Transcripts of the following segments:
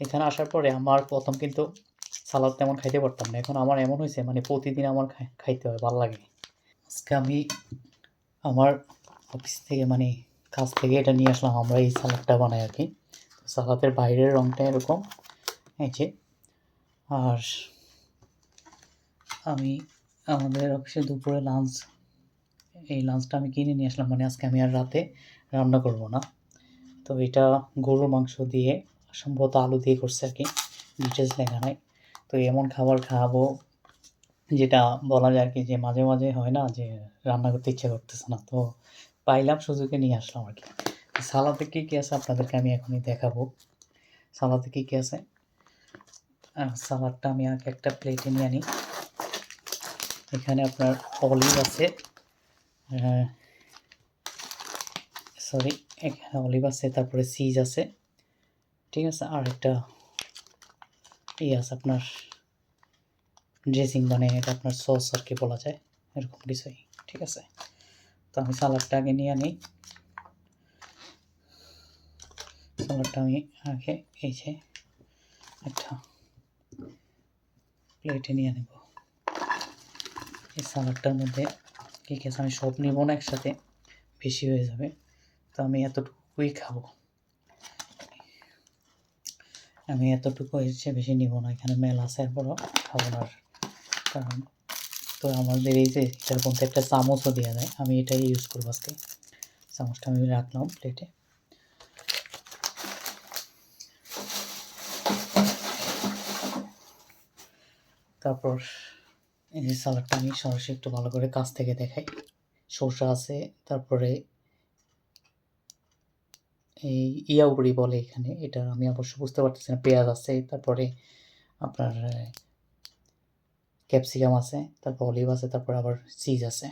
এখানে আসার পরে আমার প্রথম কিন্তু সালাদ তেমন খাইতে পারতাম না। এখন আমার এমন হয়েছে মানে প্রতিদিন আমার খাইতে হয়, ভাল লাগে। আজকে আমি আমার অফিস থেকে মানে কাজ থেকে এটা নিয়ে আসলাম, আমরা এই সালাদটা বানাই আর কি। সালাদের বাইরের রঙটা এরকম, এই যে। আর আমি আমাদের অফিসে দুপুরে এই লাঞ্চটা আমি কিনে নিয়ে আসলাম, মানে আজকে আমি আর রাতে রান্না করব না। তো এটা গরুর মাংস দিয়ে, সম্ভবত আলু দিয়ে করছে আর কি, ডিটেলস লেখা নাই। তো এমন খাবার খাওয়াবো যেটা বলা যায় আর কি, যে মাঝে মাঝে হয় না যে রান্না করতে ইচ্ছা করতেছে না, তো পাইলাম সুযোগে নিয়ে আসলাম আর কি। সালাদে কী কী আছে আপনাদেরকে আমি এখনই দেখাবো। সালাদে কী কী আছে, সালাদটা আমি আগে একটা প্লেটে নিয়ে আনি। এখানে আপনার অলিভ আছে, সরি, এখানে অলিভ আছে, তারপরে চিজ আছে, ঠিক আছে। আর একটা আছে আপনার ড্রেসিং, মানে এটা আপনার সস আর কি বলা যায়, এরকম কিছুই, ঠিক আছে। তো আমি সালাদটা আগে নিয়ে আনি। সালাদটা আমি আগে এই যে একটা প্লেটে নিয়ে নেব। এই সালাদটার মধ্যে কী কী আছে আমি সব নেব না একসাথে, বেশি হয়ে যাবে। তো আমি এতটুকুই খাবো, আমি এতটুকু এসে বেশি নিব না। এখানে মেল আছে, এরপরও খাবো না, কারণ তো আমাদের এই যে এটার মধ্যে একটা চামচও দেওয়া যায়, আমি এটাই ইউজ করবো আজকে। চামচটা আমি রাখলাম প্লেটে। তারপর এই যে সালাডটা আমি সরাসরি একটু ভালো করে কাছ থেকে দেখাই। শসা আছে, তারপরে এই ইয়াউরি বলে এখানে, এটা আমি অবশ্য বুঝতে পারতেছি না। পেঁয়াজ আছে, তারপরে আপনার ক্যাপসিকাম আছে, তারপর অলিভ আছে, তারপর আবার চিজ আছে।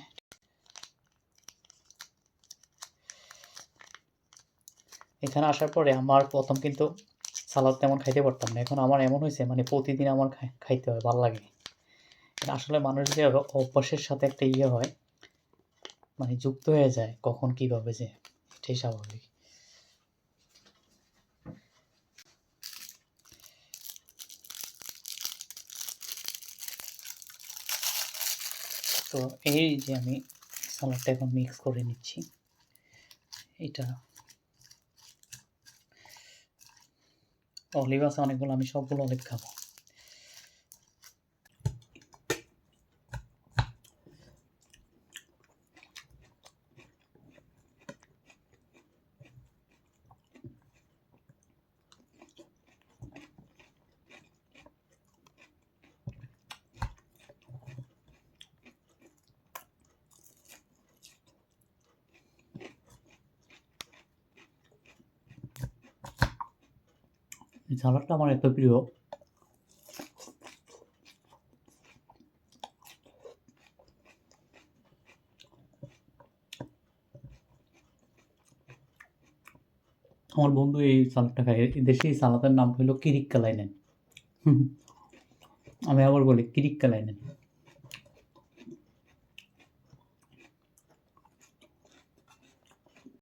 এখানে আসার পরে আমার প্রথম কিন্তু সালাদ তেমন খাইতে পারতাম না। এখন আমার এমন হয়েছে মানে প্রতিদিন আমার খাইতে হয়, ভাল লাগে। আসলে মানুষ যে অভ্যাসের সাথে একটা হয়, মানে যুক্ত হয়ে যায় কখন কীভাবে, যে এটাই স্বাভাবিক। তো এই যে আমি সালাডটা এখন মিক্স করে নিচ্ছি। এটা অলিভ আছে অনেকগুলো, আমি সবগুলো অলিভ খাবো। এই সালাডটা আমার এত প্রিয়, আমার বন্ধু এই সালাদটা খায়। দেশে এই সালাদের নাম হলো কিরিক্কালাইনেন। আমি আবার বলি কিরিক্কালাইনেন।